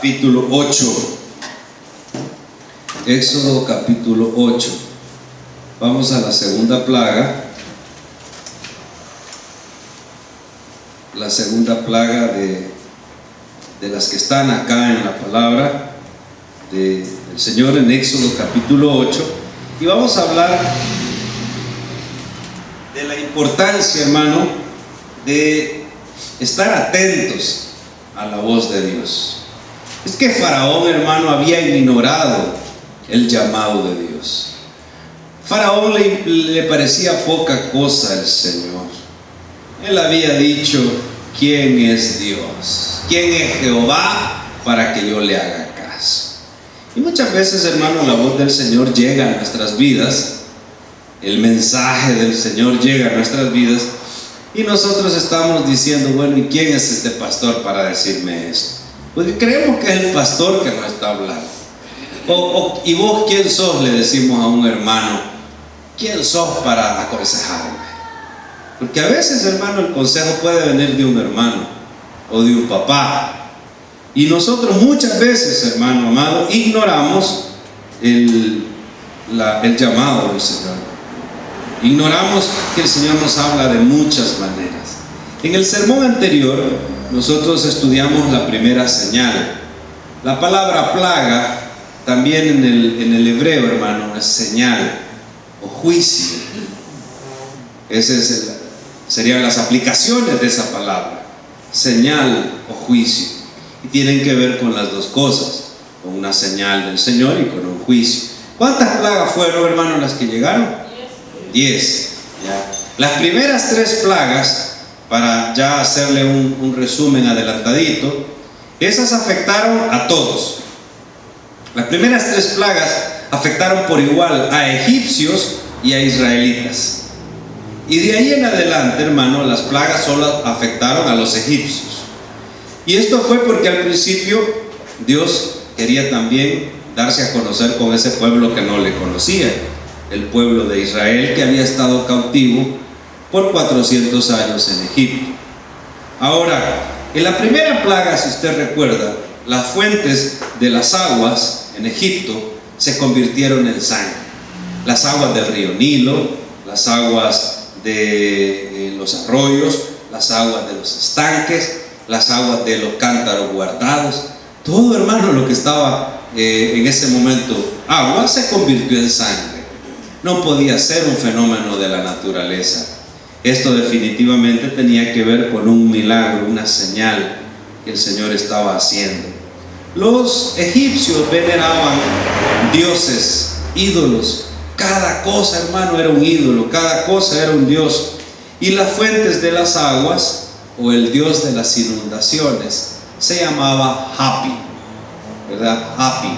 capítulo 8. Éxodo capítulo 8. Vamos a la segunda plaga. La segunda plaga de las que están acá en la palabra del Señor en Éxodo capítulo 8. Y vamos a hablar de la importancia, hermano, de estar atentos a la voz de Dios. Es que Faraón, hermano, había ignorado el llamado de Dios. Faraón le parecía poca cosa al Señor. Él había dicho: ¿quién es Dios? ¿Quién es Jehová para que yo le haga caso? Y muchas veces, hermano, la voz del Señor llega a nuestras vidas. El mensaje del Señor llega a nuestras vidas y nosotros estamos diciendo: bueno, ¿y quién es este pastor para decirme esto? Pues creemos que es el pastor que nos está hablando. ¿Y vos quién sos? Le decimos a un hermano: ¿quién sos para aconsejarme? Porque a veces, hermano, el consejo puede venir de un hermano o de un papá. Y nosotros muchas veces, hermano amado, ignoramos el llamado del Señor. Ignoramos que el Señor nos habla de muchas maneras. En el sermón anterior, nosotros estudiamos la primera señal. La palabra plaga, también en el hebreo, hermano, es señal o juicio. Esas serían las aplicaciones de esa palabra: señal o juicio. Y tienen que ver con las dos cosas, con una señal del Señor y con un juicio. ¿Cuántas plagas fueron, hermano, las que llegaron? 10. Las primeras 3 plagas, para ya hacerle un resumen adelantadito, esas afectaron a todos. Las primeras 3 plagas afectaron por igual a egipcios y a israelitas. Y de ahí en adelante, hermano, las plagas solo afectaron a los egipcios. Y esto fue porque al principio Dios quería también darse a conocer con ese pueblo que no le conocía, el pueblo de Israel, que había estado cautivo por 400 años en Egipto. Ahora, en la primera plaga, si usted recuerda, las fuentes de las aguas en Egipto se convirtieron en sangre. Las aguas del río Nilo, las aguas de los arroyos, las aguas de los estanques, las aguas de los cántaros guardados, todo, hermano, lo que estaba en ese momento agua, se convirtió en sangre. No podía ser un fenómeno de la naturaleza. Esto definitivamente tenía que ver con un milagro, una señal que el Señor estaba haciendo. Los egipcios veneraban dioses, ídolos. Cada cosa, hermano, era un ídolo, cada cosa era un dios. Y las fuentes de las aguas, o el dios de las inundaciones, se llamaba Hapi, ¿verdad? Hapi.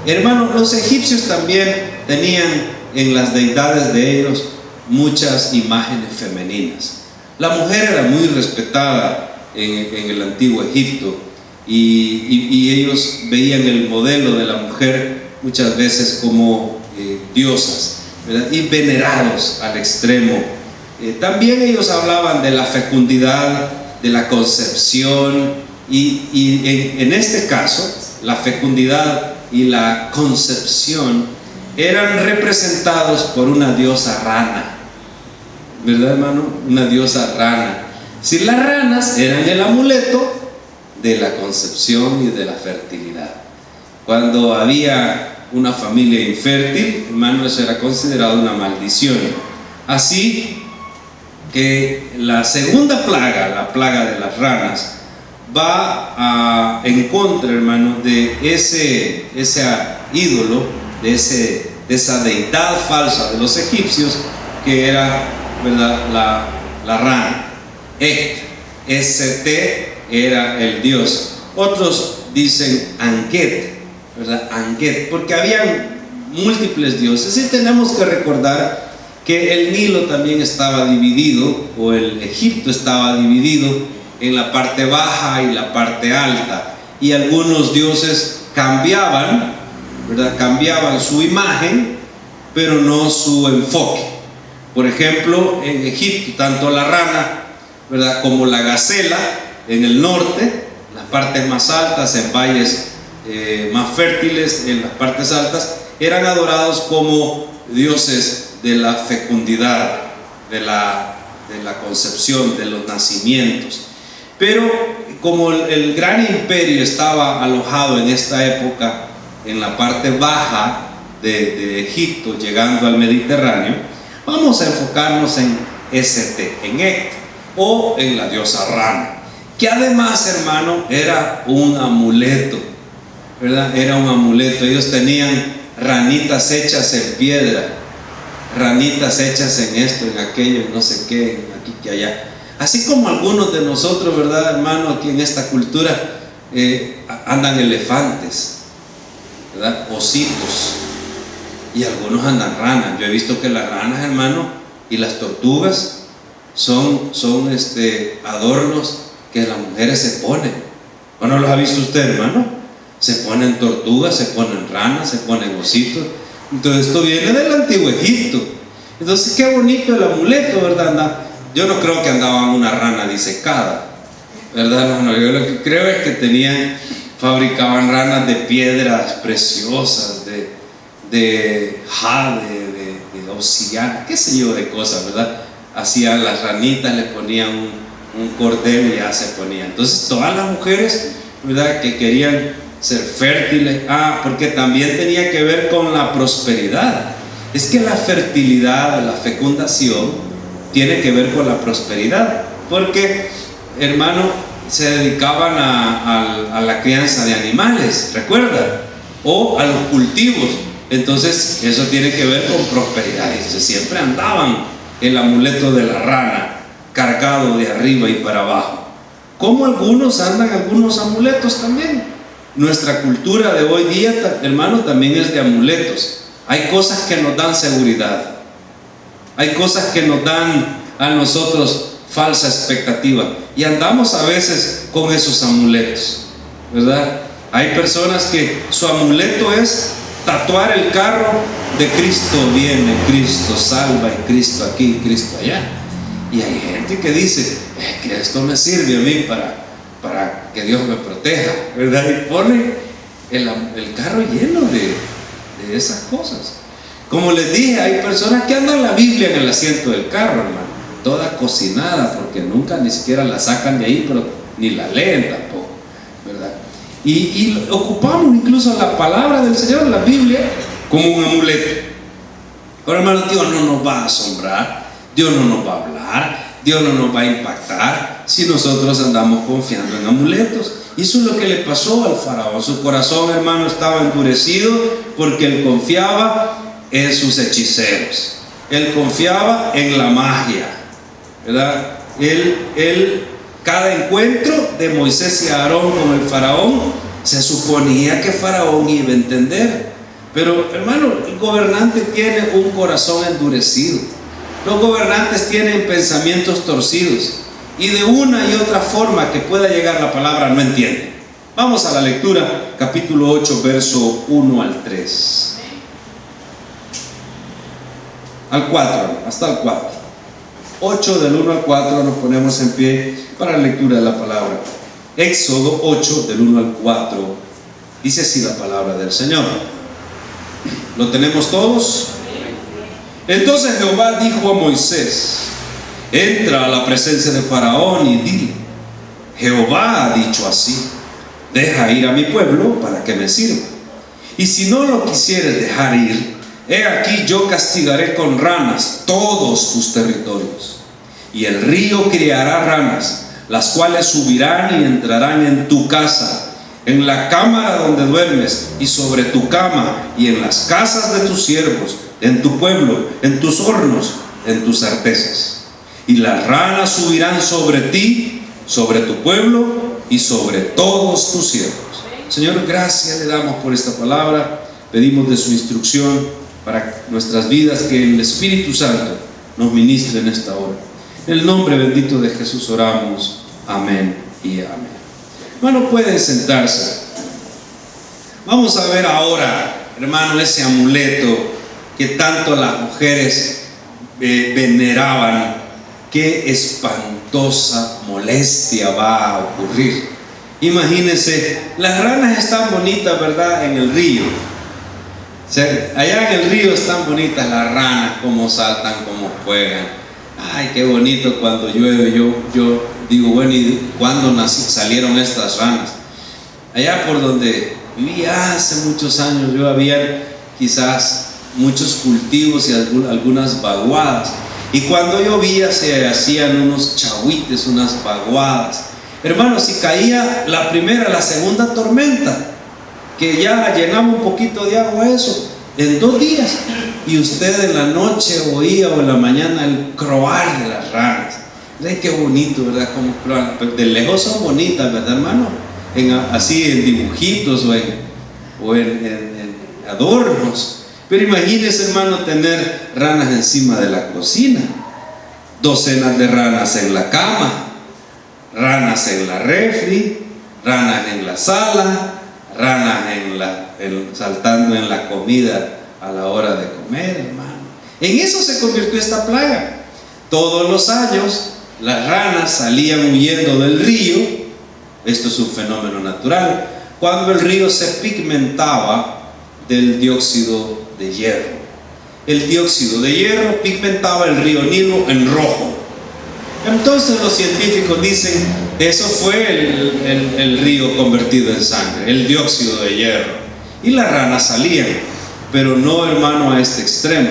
Hermano, los egipcios también tenían en las deidades de ellos muchas imágenes femeninas. La mujer era muy respetada en el antiguo Egipto, y ellos veían el modelo de la mujer muchas veces como diosas, ¿verdad? Y venerados al extremo. También ellos hablaban de la fecundidad, de la concepción, y en este caso la fecundidad y la concepción eran representados por una diosa rana, ¿verdad, hermano? Una diosa rana. Si las ranas eran el amuleto de la concepción y de la fertilidad. Cuando había una familia infértil, hermano, eso era considerado una maldición. Así que la segunda plaga, la plaga de las ranas, va en contra, hermano, de ese ídolo, de esa deidad falsa de los egipcios, que era, ¿verdad?, la rana. St era el dios. Otros dicen Anket, ¿verdad? Anket, porque habían múltiples dioses. Y tenemos que recordar que el Nilo también estaba dividido, o el Egipto estaba dividido en la parte baja y la parte alta, y algunos dioses cambiaban, ¿verdad? Cambiaban su imagen, pero no su enfoque. Por ejemplo, en Egipto, tanto la rana, ¿verdad?, como la gacela en el norte, las partes más altas, en valles más fértiles en las partes altas, eran adorados como dioses de la fecundidad, de la concepción, de los nacimientos. Pero como el gran imperio estaba alojado en esta época en la parte baja de Egipto, llegando al Mediterráneo, vamos a enfocarnos en Este, en Ect, o en la diosa Rana, que además, hermano, era un amuleto, ¿verdad? Era un amuleto. Ellos tenían ranitas hechas en piedra, ranitas hechas en esto, en aquello, en no sé qué, en aquí que allá. Así como algunos de nosotros, ¿verdad, hermano? Aquí en esta cultura andan elefantes, ¿verdad? Ositos, y algunos andan ranas. Yo he visto que las ranas, hermano, y las tortugas son adornos que las mujeres se ponen. ¿O no los ha visto usted, hermano? Se ponen tortugas, se ponen ranas, se ponen ositos. Entonces esto viene del antiguo Egipto. Entonces qué bonito el amuleto, ¿verdad? Yo no creo que andaban una rana disecada, ¿verdad? No, yo lo que creo es que fabricaban ranas de piedras preciosas, de jade, de obsidiana, qué sé yo de cosas, ¿verdad? Hacían las ranitas, le ponían un cordel y ya se ponía. Entonces todas las mujeres, ¿verdad?, que querían ser fértiles, porque también tenía que ver con la prosperidad. Es que la fertilidad, la fecundación tiene que ver con la prosperidad, porque, hermano, se dedicaban a la crianza de animales, ¿recuerda? O a los cultivos. Entonces eso tiene que ver con prosperidad. Entonces, siempre andaban el amuleto de la rana cargado de arriba y para abajo, como algunos andan algunos amuletos también. Nuestra cultura de hoy día, hermano, también es de amuletos. Hay cosas que nos dan seguridad, hay cosas que nos dan a nosotros falsa expectativa, y andamos a veces con esos amuletos, ¿verdad? Hay personas que su amuleto es tatuar el carro de Cristo viene, Cristo salva, y Cristo aquí, y Cristo allá. Y hay gente que dice que esto me sirve a mí para que Dios me proteja, ¿verdad? Y pone el carro lleno de esas cosas. Como les dije, hay personas que andan la Biblia en el asiento del carro, hermano, toda cocinada, porque nunca ni siquiera la sacan de ahí, pero ni la leen tampoco, ¿verdad? Y ocupamos incluso la palabra del Señor, la Biblia, como un amuleto. Pero, hermano, Dios no nos va a asombrar, Dios no nos va a hablar, Dios no nos va a impactar si nosotros andamos confiando en amuletos. Y eso es lo que le pasó al faraón. Su corazón, hermano, estaba endurecido porque él confiaba en sus hechiceros, él confiaba en la magia, ¿verdad? Cada encuentro de Moisés y Aarón con el faraón, se suponía que faraón iba a entender. Pero, hermano, el gobernante tiene un corazón endurecido. Los gobernantes tienen pensamientos torcidos, y de una y otra forma que pueda llegar la palabra no entienden. Vamos a la lectura, capítulo 8, verso 1 al 3. Al 4, hasta el 4. 8 del 1 al 4 nos ponemos en pie para la lectura de la palabra. Éxodo 8 del 1 al 4. Dice así la palabra del Señor. ¿Lo tenemos todos? Entonces Jehová dijo a Moisés: entra a la presencia de Faraón y dile: Jehová ha dicho así: deja ir a mi pueblo para que me sirva. Y si no lo quisieres dejar ir, he aquí yo castigaré con ranas todos tus territorios. Y el río criará ranas, las cuales subirán y entrarán en tu casa, en la cámara donde duermes, y sobre tu cama, y en las casas de tus siervos, en tu pueblo, en tus hornos, en tus artesas. Y las ranas subirán sobre ti, sobre tu pueblo y sobre todos tus siervos. Señor, gracias le damos por esta palabra. Pedimos de su instrucción para nuestras vidas, que el Espíritu Santo nos ministre en esta hora. En el nombre bendito de Jesús oramos. Amén y amén. Bueno, pueden sentarse. Vamos a ver ahora, hermano, ese amuleto que tanto las mujeres veneraban. Qué espantosa molestia va a ocurrir. Imagínense, las ranas están bonitas, ¿verdad? En el río. O sea, allá en el río están bonitas las ranas, cómo saltan, cómo juegan. Ay, qué bonito cuando llueve. Yo digo, bueno, ¿y cuándo salieron estas ranas? Allá por donde vivía hace muchos años, yo había quizás muchos cultivos y algunas vaguadas. Y cuando llovía se hacían unos chahuites, unas vaguadas. Hermanos, si caía la primera, la segunda tormenta, que ya llenaba un poquito de agua eso, en 2 días, y usted en la noche oía o en la mañana el croar de las ranas. ¿Ven qué bonito, verdad? Como croan. De lejos son bonitas, ¿verdad, hermano? Así en dibujitos o en adornos. Pero imagínese, hermano, tener ranas encima de la cocina, docenas de ranas en la cama, ranas en la refri, ranas en la sala, ranas saltando en la comida a la hora de comer, hermano. En eso se convirtió esta plaga. Todos los años las ranas salían huyendo del río. Esto es un fenómeno natural. Cuando el río se pigmentaba del dióxido de hierro. El dióxido de hierro pigmentaba el río Nilo en rojo. Entonces los científicos dicen, eso fue el río convertido en sangre, el dióxido de hierro. Y las ranas salían, pero no, hermano, a este extremo.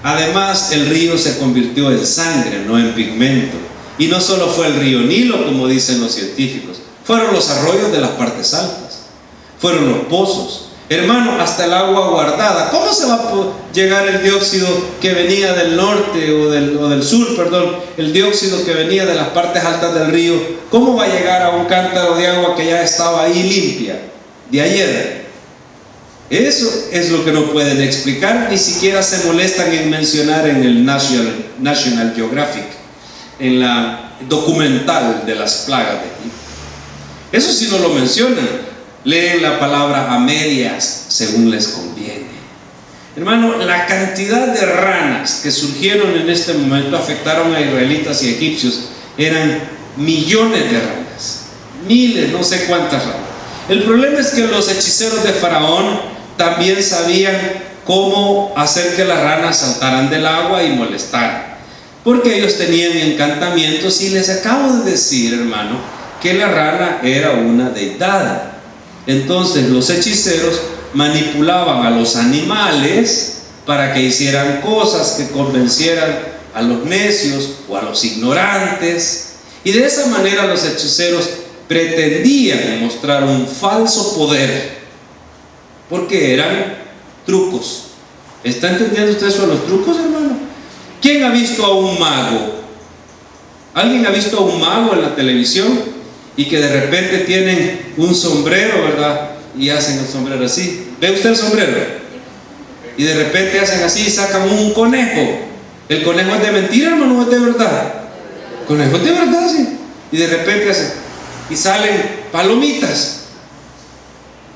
Además, el río se convirtió en sangre, no en pigmento. Y no solo fue el río Nilo, como dicen los científicos, fueron los arroyos de las partes altas, fueron los pozos. Hermano, hasta el agua guardada. ¿Cómo se va a llegar el dióxido que venía del norte o del sur, perdón, el dióxido que venía de las partes altas del río? ¿Cómo va a llegar a un cántaro de agua que ya estaba ahí limpia de ayer? Eso es lo que no pueden explicar, ni siquiera se molestan en mencionar en el National Geographic, en la documental de las plagas de Egipto. Eso sí no lo mencionan. Leen la palabra a medias según les conviene. Hermano, la cantidad de ranas que surgieron en este momento afectaron a israelitas y egipcios. Eran millones de ranas, miles, no sé cuántas ranas. El problema es que los hechiceros de Faraón también sabían cómo hacer que las ranas saltaran del agua y molestaran, porque ellos tenían encantamientos. Y les acabo de decir, hermano, que la rana era una deidad. Entonces los hechiceros manipulaban a los animales para que hicieran cosas que convencieran a los necios o a los ignorantes, y de esa manera los hechiceros pretendían mostrar un falso poder, porque eran trucos. ¿Está entendiendo usted eso de los trucos, hermano? ¿Quién ha visto a un mago? ¿Alguien ha visto a un mago en la televisión? Y que de repente tienen un sombrero, ¿verdad? Y hacen el sombrero así. ¿Ve usted el sombrero? Y de repente hacen así y sacan un conejo. ¿El conejo es de mentira, hermano, o es de verdad? El conejo es de verdad, sí. Y de repente hacen, y salen palomitas.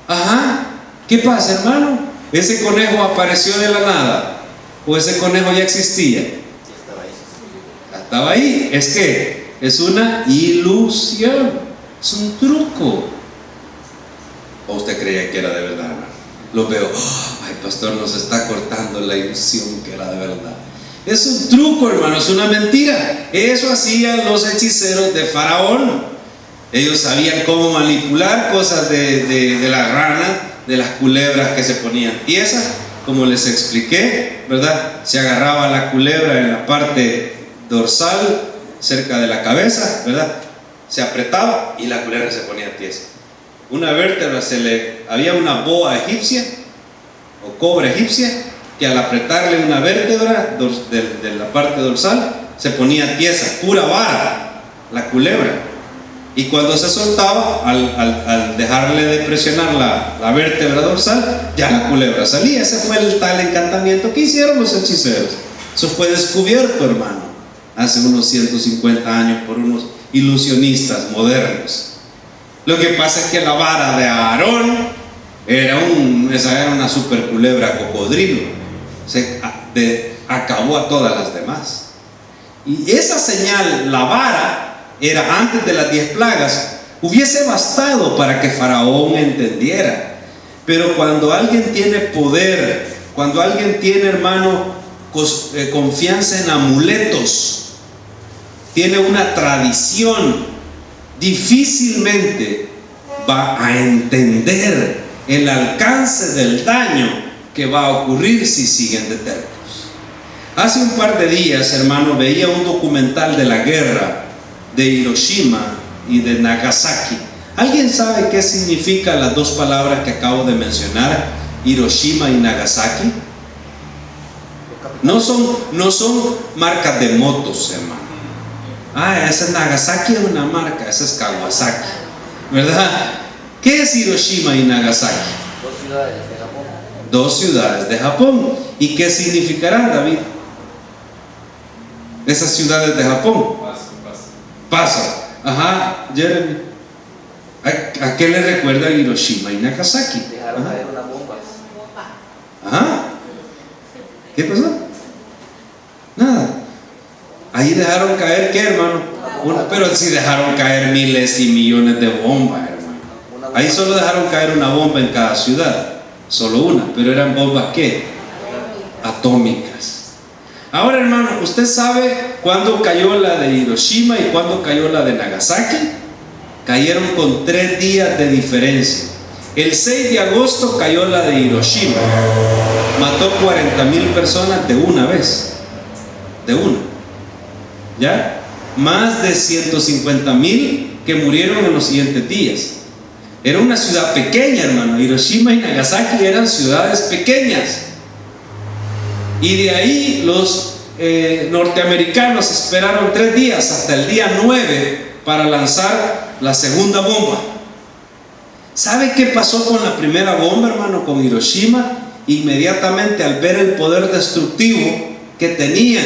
Ajá. ¿Qué pasa, hermano? ¿Ese conejo apareció de la nada? ¿O ese conejo ya existía? Ya estaba ahí. Es que es una ilusión. Es un truco. ¿O usted creía que era de verdad? Lo veo, ay, pastor, nos está cortando la ilusión que era de verdad. Es un truco, hermano, es una mentira. Eso hacían los hechiceros de Faraón. Ellos sabían cómo manipular cosas de la rana, de las culebras que se ponían tiesas, como les expliqué, ¿verdad? Se agarraba la culebra en la parte dorsal, cerca de la cabeza, ¿verdad? Se apretaba y la culebra se ponía tiesa. Una vértebra había una boa egipcia o cobra egipcia que al apretarle una vértebra de la parte dorsal se ponía tiesa, pura vara, la culebra. Y cuando se soltaba, al dejarle de presionar la vértebra dorsal, ya la culebra salía. Ese fue el tal encantamiento que hicieron los hechiceros. Eso fue descubierto, hermano, hace unos 150 años por unos ilusionistas modernos. Lo que pasa es que la vara de Aarón esa era una super culebra cocodrilo. Acabó a todas las demás. Y esa señal, la vara, era antes de las 10 plagas, Hubiese bastado para que Faraón entendiera. Pero cuando alguien tiene poder, cuando alguien tiene, hermano, confianza en amuletos, tiene una tradición, difícilmente va a entender el alcance del daño que va a ocurrir si siguen de tercos. Hace un par de días, hermano, veía un documental de la guerra de Hiroshima y de Nagasaki. ¿Alguien sabe qué significan las dos palabras que acabo de mencionar, Hiroshima y Nagasaki? No son marcas de motos, hermano. Esa es Nagasaki, es una marca, esa es Kawasaki, ¿verdad? ¿Qué es Hiroshima y Nagasaki? Dos ciudades de Japón. Dos ciudades de Japón. ¿Y qué significarán, David? Esas ciudades de Japón. Pasa. Ajá, Jeremy. ¿A qué le recuerda Hiroshima y Nagasaki? Dejaron caer una bomba. Ajá. ¿Qué pasó? Nada. Ahí dejaron caer, ¿qué, hermano? Pero sí dejaron caer miles y millones de bombas, hermano. Ahí solo dejaron caer una bomba en cada ciudad. Solo una. Pero eran bombas, ¿qué? Atómicas. Ahora, hermano, ¿usted sabe cuándo cayó la de Hiroshima y cuándo cayó la de Nagasaki? Cayeron con 3 días de diferencia. El 6 de agosto cayó la de Hiroshima. Mató 40,000 personas de una vez. De una. ¿Ya? Más de 150,000 que murieron en los siguientes días. Era una ciudad pequeña, hermano. Hiroshima y Nagasaki eran ciudades pequeñas. Y de ahí los norteamericanos esperaron 3 días, hasta el día 9, para lanzar la segunda bomba. ¿Sabe qué pasó con la primera bomba, hermano? Con Hiroshima. Inmediatamente, al ver el poder destructivo que tenían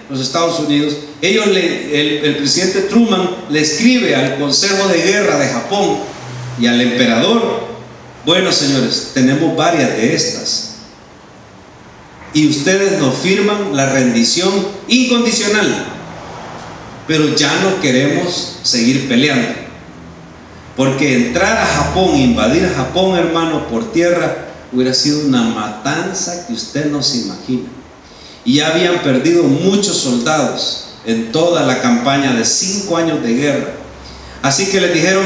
los Estados Unidos, el presidente Truman le escribe al Consejo de Guerra de Japón y al emperador: bueno, señores, tenemos varias de estas y ustedes nos firman la rendición incondicional, pero ya no queremos seguir peleando, porque entrar a Japón, invadir a Japón, hermano, por tierra, hubiera sido una matanza que usted no se imagina. Y ya habían perdido muchos soldados en toda la campaña de 5 años de guerra. Así que les dijeron: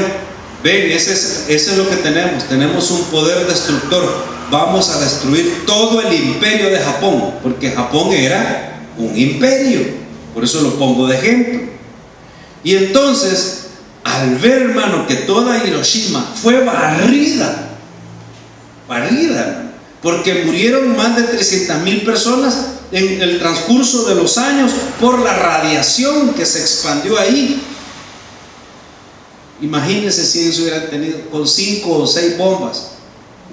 ven, ese es lo que tenemos un poder destructor, vamos a destruir todo el imperio de Japón, porque Japón era un imperio, por eso lo pongo de ejemplo. Y entonces, al ver, hermano, que toda Hiroshima fue barrida, porque murieron más de 300,000 personas en el transcurso de los años por la radiación que se expandió ahí. Imagínense si ellos hubieran tenido con 5 o 6 bombas,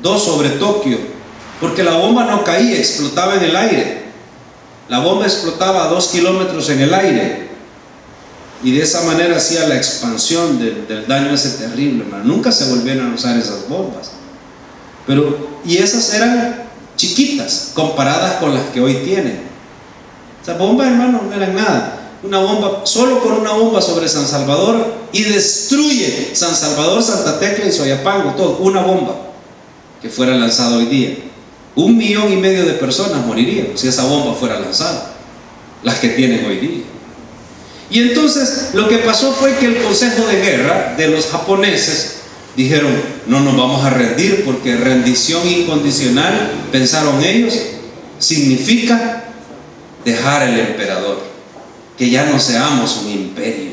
2 sobre Tokio, porque la bomba no caía, explotaba en el aire. La bomba explotaba a 2 kilómetros en el aire, y de esa manera hacía la expansión del daño ese terrible, hermano. Nunca se volvieron a usar esas bombas, y esas eran chiquitas comparadas con las que hoy tienen. Esas bombas, hermano, no eran nada. Una bomba, solo con una bomba sobre San Salvador, y destruye San Salvador, Santa Tecla y Soyapango, todo. Una bomba que fuera lanzada hoy día, 1,5 millones de personas morirían si esa bomba fuera lanzada, las que tienen hoy día. Y entonces lo que pasó fue que el Consejo de Guerra de los japoneses dijeron: no nos vamos a rendir, porque rendición incondicional, pensaron ellos, significa dejar al emperador, que ya no seamos un imperio.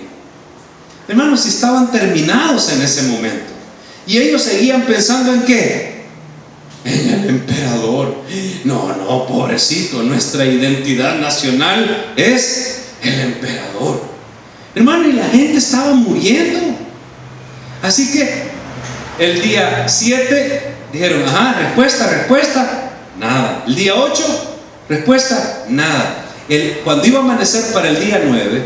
Hermanos, si estaban terminados en ese momento, y ellos seguían pensando ¿en qué? En el emperador. No, pobrecito, nuestra identidad nacional es el emperador. Hermano, y la gente estaba muriendo. Así que el día 7 dijeron: respuesta, nada. El día 8, respuesta, nada. Cuando iba a amanecer para el día 9,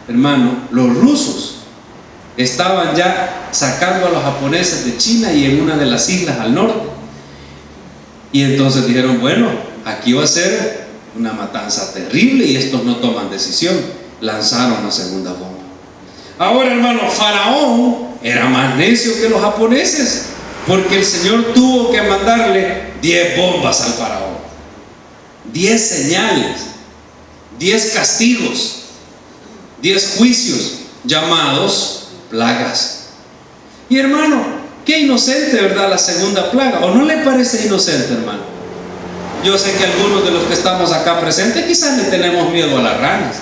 hermano, los rusos estaban ya sacando a los japoneses de China y en una de las islas al norte. Y entonces dijeron: bueno, aquí va a ser una matanza terrible y estos no toman decisión. Lanzaron la segunda bomba. Ahora, hermano, Faraón era más necio que los japoneses, porque el Señor tuvo que mandarle 10 bombas al faraón, 10 señales, 10 castigos, 10 juicios llamados plagas. Y hermano, qué inocente, ¿verdad? La segunda plaga. ¿O no le parece inocente, hermano? Yo sé que algunos de los que estamos acá presentes quizás le tenemos miedo a las ranas.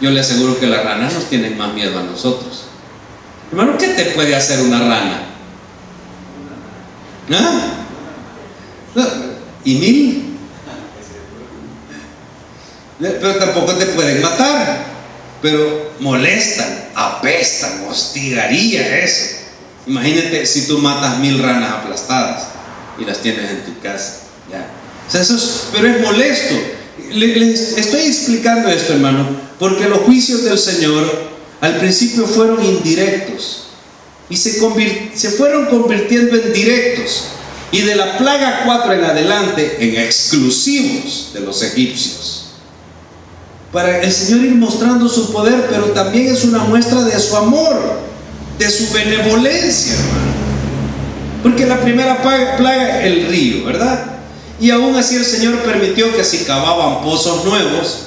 Yo le aseguro que las ranas nos tienen más miedo a nosotros. Hermano, ¿qué te puede hacer una rana? ¿Ah? ¿Y mil? Pero tampoco te pueden matar, pero molestan, apestan, hostigaría eso. Imagínate si tú matas 1000 ranas aplastadas y las tienes en tu casa, ya. O sea, pero es molesto. Les estoy explicando esto, hermano, porque los juicios del Señor al principio fueron indirectos y se fueron convirtiendo en directos, y de la plaga 4 en adelante en exclusivos de los egipcios, para el Señor ir mostrando su poder, pero también es una muestra de su amor, de su benevolencia, hermano. Porque la primera plaga, el río, ¿verdad? Y aún así el Señor permitió que si cavaban pozos nuevos,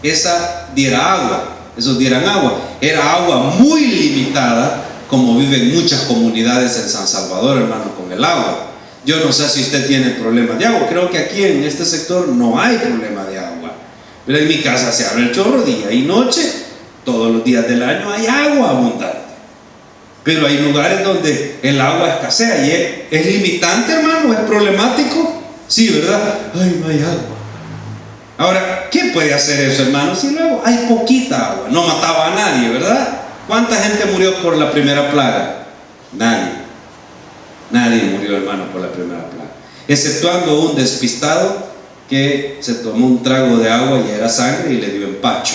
esa diera agua, esos dieran agua. Era agua muy limitada, como viven muchas comunidades en San Salvador, hermano, con el agua. Yo no sé si usted tiene problemas de agua. Creo que aquí en este sector no hay problema de agua. Pero en mi casa se abre el chorro día y noche, todos los días del año hay agua abundante. Pero hay lugares donde el agua escasea y es limitante, hermano, es problemático. Sí, ¿verdad? Ay, no hay agua. Ahora, ¿qué puede hacer eso, hermano? Si luego hay poquita agua, no mataba a nadie, ¿verdad? ¿Cuánta gente murió por la primera plaga? Nadie murió, hermano, por la primera plaga, exceptuando un despistado que se tomó un trago de agua y era sangre y le dio empacho.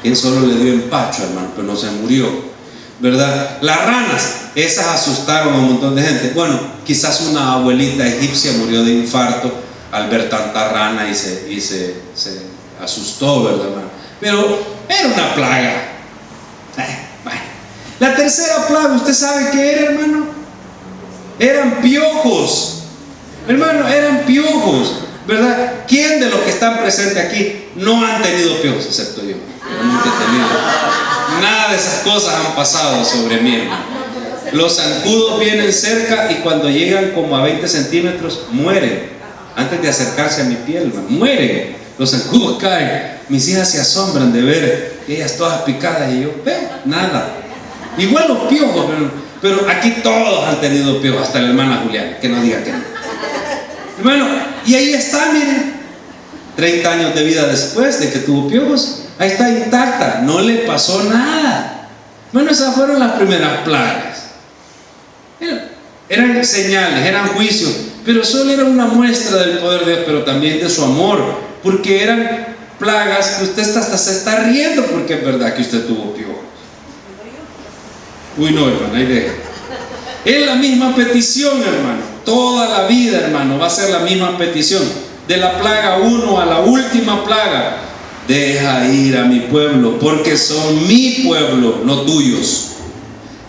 Que solo le dio empacho, hermano, pero no se murió, ¿verdad? Las ranas, esas asustaron a un montón de gente. Bueno, quizás una abuelita egipcia murió de infarto al ver tanta rana y se asustó, ¿verdad, hermano? Pero era una plaga. Bueno. La tercera plaga, ¿usted sabe qué era, hermano? Eran piojos, hermano, eran piojos, ¿verdad? ¿Quién de los que están presentes aquí no han tenido piojos, excepto yo? Yo nunca he tenido. Nada de esas cosas han pasado sobre mí, hermano. Los zancudos vienen cerca y cuando llegan como a 20 centímetros mueren antes de acercarse a mi piel, hermano. Mueren. Los zancudos caen. Mis hijas se asombran de ver ellas todas picadas y yo, nada. Igual los piojos, pero aquí todos han tenido piojos, hasta la hermana Juliana, que no diga que no. Hermano, y ahí está, miren, 30 años de vida después de que tuvo piojos, ahí está intacta, no le pasó nada. Bueno, esas fueron las primeras plagas. Eran señales, eran juicios, pero solo era una muestra del poder de Dios, pero también de su amor, porque eran plagas que usted hasta se está riendo porque es verdad que usted tuvo piojos. Uy, no, hermano, ahí deja. Es la misma petición, hermano. Toda la vida, hermano, va a ser la misma petición. De la plaga 1 a la última plaga: deja ir a mi pueblo, porque son mi pueblo, no tuyos.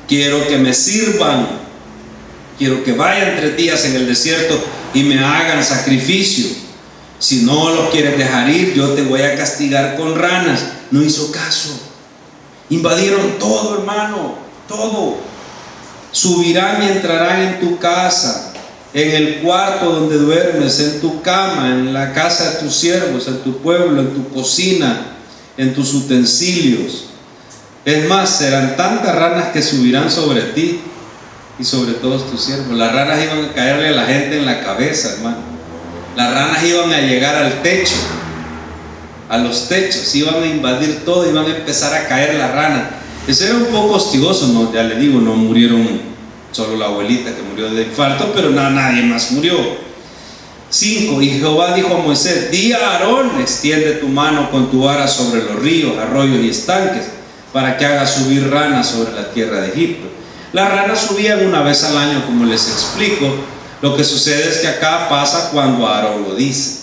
Quiero que me sirvan. Quiero que vayan 3 días en el desierto y me hagan sacrificio. Si no los quieres dejar ir, yo te voy a castigar con ranas. No hizo caso. Invadieron todo, hermano, todo. Subirán y entrarán en tu casa, en el cuarto donde duermes, en tu cama, en la casa de tus siervos, en tu pueblo, en tu cocina, en tus utensilios. Es más, serán tantas ranas que subirán sobre ti y sobre todos tus siervos. Las ranas iban a caerle a la gente en la cabeza, hermano. Las ranas iban a llegar al techo, a los techos, iban a invadir todo, iban a empezar a caer las ranas. Eso era un poco hostigoso, ¿no? Ya le digo, no murieron solo la abuelita que murió de infarto, pero nadie más murió. 5. Y Jehová dijo a Moisés: di a Aarón, extiende tu mano con tu vara sobre los ríos, arroyos y estanques, para que haga subir ranas sobre la tierra de Egipto. Las ranas subían una vez al año, como les explico. Lo que sucede es que acá pasa cuando Aarón lo dice,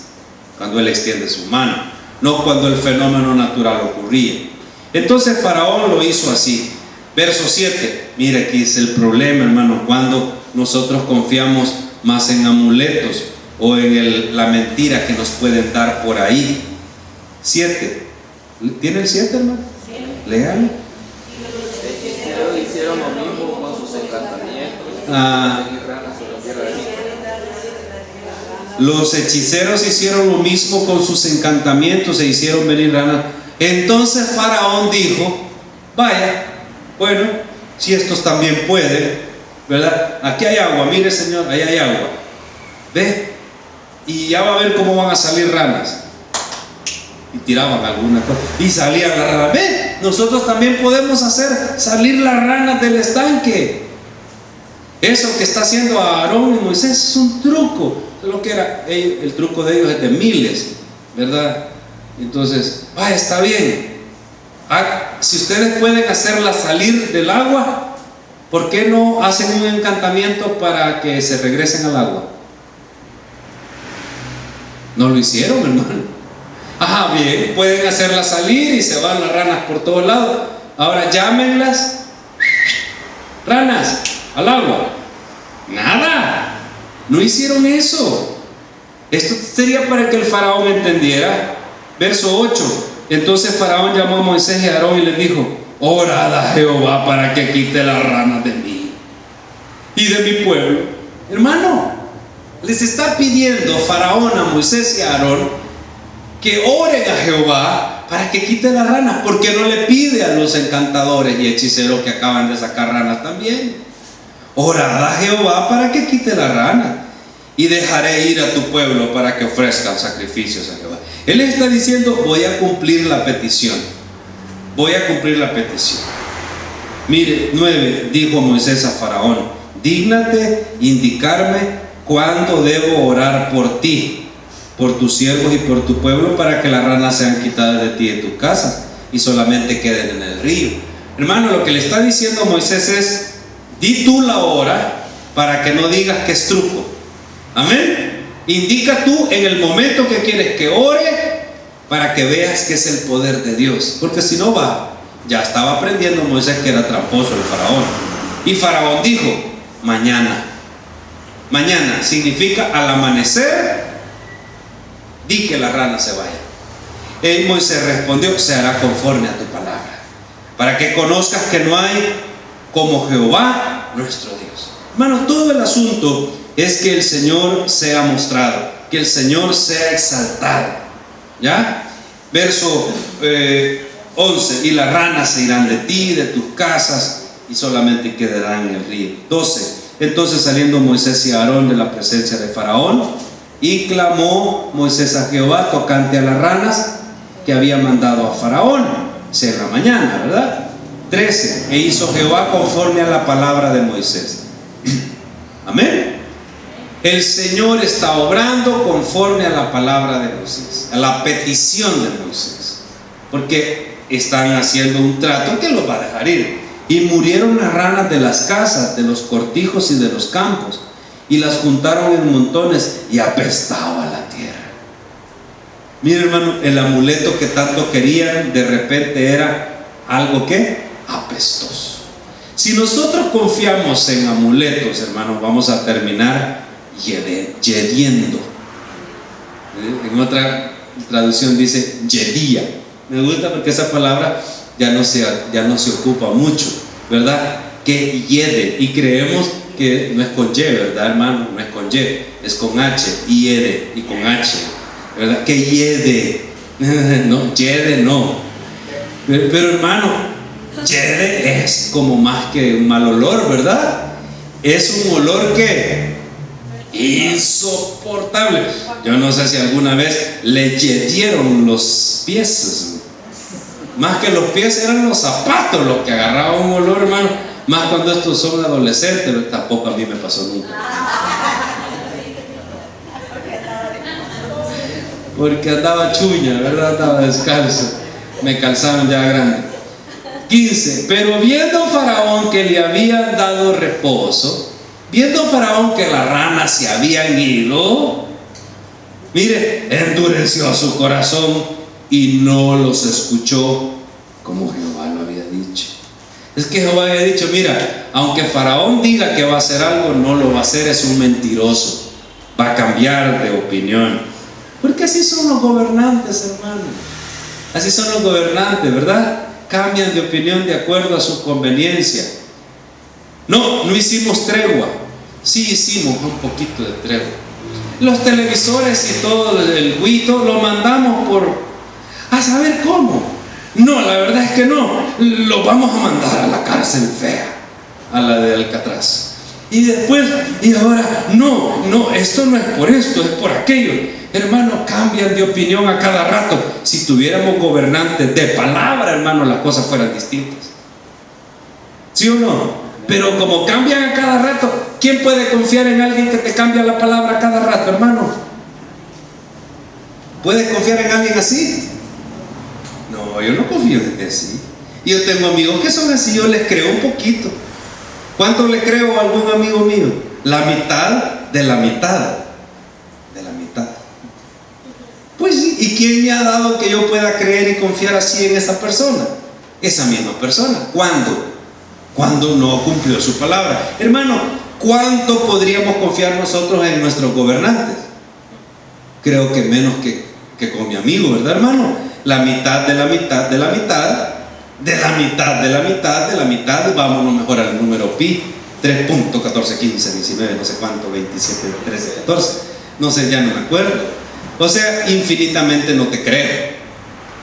cuando él extiende su mano, no cuando el fenómeno natural ocurría. Entonces Faraón lo hizo así: Verso 7. Mira, aquí es el problema, hermano, cuando nosotros confiamos más en amuletos o en la mentira que nos pueden dar por ahí. 7. ¿Tiene el 7, hermano? Sí. Lean. Hicieron lo mismo con sus encantamientos. Los hechiceros hicieron lo mismo con sus encantamientos, e hicieron venir ranas. Entonces Faraón dijo: vaya, bueno, si estos también pueden, ¿verdad? Aquí hay agua, mire, señor, ahí hay agua. Ve, y ya va a ver cómo van a salir ranas. Y tiraban alguna cosa y salían las ranas. Ve, nosotros también podemos hacer salir las ranas del estanque. Eso que está haciendo Aarón y Moisés es un truco. Lo que era el truco de ellos es de miles, ¿verdad? Entonces, está bien. Si ustedes pueden hacerla salir del agua, ¿por qué no hacen un encantamiento para que se regresen al agua? No lo hicieron, hermano. Bien, pueden hacerla salir y se van las ranas por todos lados. Ahora llámenlas ranas al agua. Nada, no hicieron eso. Esto sería para que el faraón entendiera. Verso 8. Entonces Faraón llamó a Moisés y a Aarón y les dijo: orad a Jehová para que quite las ranas de mí y de mi pueblo. Hermano, les está pidiendo Faraón a Moisés y a Aarón que oren a Jehová para que quite las ranas. ¿Por qué no le pide a los encantadores y hechiceros que acaban de sacar ranas también? Orad a Jehová para que quite la rana, y dejaré ir a tu pueblo para que ofrezcan sacrificios a Jehová. Él está diciendo: voy a cumplir la petición. Voy a cumplir la petición. Mire, 9. Dijo Moisés a Faraón: dígnate indicarme cuándo debo orar por ti, por tus siervos y por tu pueblo, para que las ranas sean quitadas de ti y de tu casa y solamente queden en el río. Hermano, lo que le está diciendo Moisés es: di tú la hora para que no digas que es truco. Amén. Indica tú en el momento que quieres que ore, para que veas que es el poder de Dios. Porque si no ya estaba aprendiendo Moisés que era tramposo el faraón. Y Faraón dijo: mañana. Mañana significa al amanecer, di que las ranas se vayan. Y Moisés respondió: se hará conforme a tu palabra, para que conozcas que no hay como Jehová nuestro Dios. Hermano, todo el asunto es que el Señor sea mostrado, que el Señor sea exaltado. ¿Ya? Verso 11. Y las ranas se irán de ti, de tus casas, y solamente quedarán en el río. 12. Entonces saliendo Moisés y Aarón de la presencia de Faraón, y clamó Moisés a Jehová tocante a las ranas que había mandado a Faraón. En la mañana, ¿verdad? 13. E hizo Jehová conforme a la palabra de Moisés. Amén. El Señor está obrando conforme a la palabra de Moisés, a la petición de Moisés, porque están haciendo un trato que los va a dejar ir. Y murieron las ranas de las casas, de los cortijos y de los campos, y las juntaron en montones, y apestaba la tierra. Mira, hermano, el amuleto que tanto querían de repente era algo que apestoso. Si nosotros confiamos en amuletos, hermanos, vamos a terminar yediendo. En otra traducción dice yedía. Me gusta porque esa palabra ya no se ocupa mucho, ¿verdad? Que hiede, y creemos que no es con Y, ¿verdad, hermano? No es con Y, es con H, hiede, y con H, ¿verdad? Que hiede. No, yede no. Pero hermano, yede es como más que un mal olor, ¿verdad? Es un olor que insoportable. Yo no sé si alguna vez le yedieron los pies. Más que los pies, eran los zapatos los que agarraban un olor, hermano. Más cuando estos son adolescentes, pero tampoco a mí me pasó nunca. Porque andaba chuña, ¿verdad? Andaba descalzo. Me calzaron ya grande. 15. Pero viendo Faraón que le habían dado reposo, viendo Faraón que las ranas se habían ido, mire, endureció su corazón y no los escuchó como Jehová lo había dicho. Es que Jehová había dicho, mira, aunque Faraón diga que va a hacer algo, no lo va a hacer, es un mentiroso, va a cambiar de opinión. Porque así son los gobernantes, hermano. Así son los gobernantes, ¿verdad? Cambian de opinión de acuerdo a su conveniencia. No hicimos tregua. Sí hicimos un poquito de tregua. Los televisores y todo el guito lo mandamos a saber cómo. No, la verdad es que no. Lo vamos a mandar a la cárcel fea, a la de Alcatraz. Y después, y ahora, no, esto no es por esto, es por aquello. Hermano, cambian de opinión a cada rato. Si tuviéramos gobernantes de palabra, hermano, las cosas fueran distintas. ¿Sí o no? Pero como cambian a cada rato, ¿quién puede confiar en alguien que te cambia la palabra a cada rato, hermano? ¿Puedes confiar en alguien así? No, yo no confío en gente así. Y yo tengo amigos que son así, yo les creo un poquito. ¿Cuánto le creo a algún amigo mío? La mitad de la mitad de la mitad. Pues sí, ¿y quién me ha dado que yo pueda creer y confiar así en esa persona? Esa misma persona. ¿Cuándo? Cuando no cumplió su palabra. Hermano, ¿cuánto podríamos confiar nosotros en nuestros gobernantes? Creo que menos que con mi amigo, ¿verdad, hermano? La mitad de la mitad de la mitad de la mitad de la mitad de la mitad. Vámonos mejor al número pi. 3.14, 15, 19, no sé cuánto, 27, 13, 14. No sé, ya no me acuerdo. O sea, infinitamente no te creo.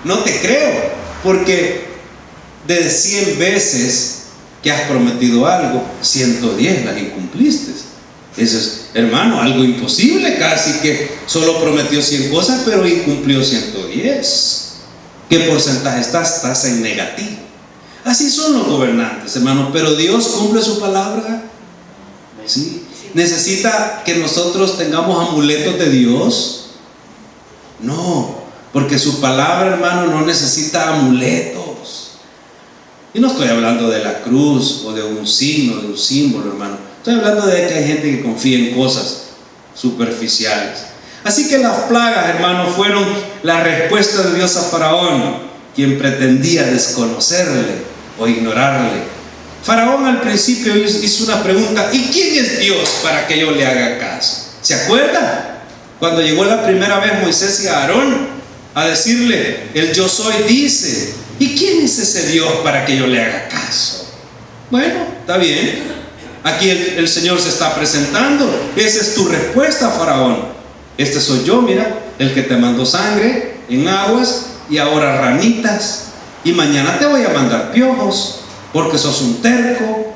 No te creo, porque de 100 veces que has prometido algo, 110 las incumpliste. Eso es, hermano, algo imposible, casi que solo prometió 100 cosas, pero incumplió 110. ¿Qué porcentaje estás? Estás en negativo. Así son los gobernantes, hermano. Pero Dios cumple su palabra. ¿Sí? ¿Necesita que nosotros tengamos amuletos de Dios? No, porque su palabra, hermano, no necesita amuletos. Y no estoy hablando de la cruz o de un signo, de un símbolo, hermano. Estoy hablando de que hay gente que confía en cosas superficiales. Así que las plagas, hermano, fueron la respuesta de Dios a Faraón, quien pretendía desconocerle o ignorarle. Faraón al principio hizo una pregunta: ¿y quién es Dios para que yo le haga caso? ¿Se acuerdan? Cuando llegó la primera vez Moisés y Aarón a decirle: el yo soy dice, ¿y quién es ese Dios para que yo le haga caso? Bueno, está bien. Aquí el Señor se está presentando. Esa es tu respuesta, Faraón. Este soy yo, mira, el que te mandó sangre en aguas y ahora ranitas. Y mañana te voy a mandar piojos, porque sos un terco.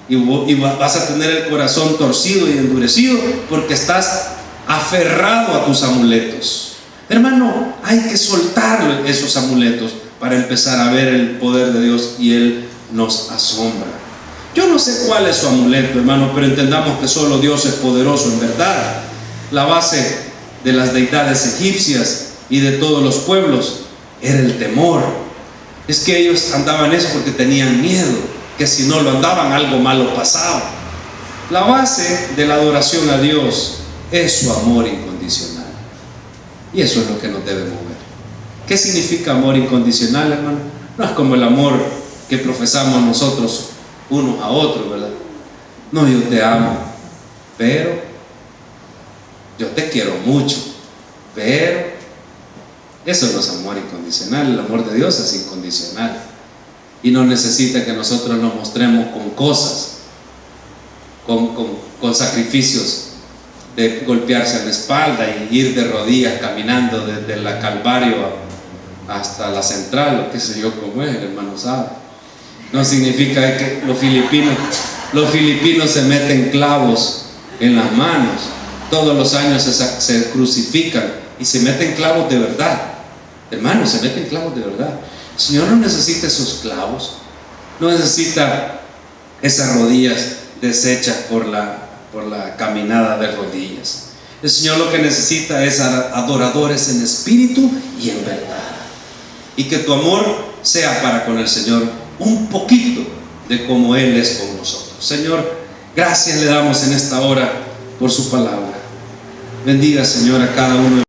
Y vas a tener el corazón torcido y endurecido porque estás aferrado a tus amuletos. Hermano, hay que soltar esos amuletos para empezar a ver el poder de Dios, y Él nos asombra. Yo no sé cuál es su amuleto, hermano, pero entendamos que solo Dios es poderoso en verdad. La base de las deidades egipcias y de todos los pueblos era el temor. Es que ellos andaban eso porque tenían miedo, que si no lo andaban algo malo pasaba. La base de la adoración a Dios es su amor incondicional. Y eso es lo que nos debe mover. ¿Qué significa amor incondicional, hermano? No es como el amor que profesamos nosotros unos a otros, ¿verdad? No, yo te amo, pero yo te quiero mucho, pero eso no es amor incondicional. El amor de Dios es incondicional y no necesita que nosotros nos mostremos con cosas, con sacrificios de golpearse en la espalda y ir de rodillas caminando desde la Calvario hasta la central, o qué sé yo cómo es, el hermano sabe. No significa que los filipinos se meten clavos en las manos. Todos los años se crucifican y se meten clavos de verdad. Hermanos, se meten clavos de verdad. El Señor no necesita esos clavos, no necesita esas rodillas deshechas por la caminada de rodillas. El Señor lo que necesita es adoradores en espíritu y en verdad. Y que tu amor sea para con el Señor un poquito de como Él es con nosotros. Señor, gracias le damos en esta hora por su palabra. Bendiga, Señor, a cada uno de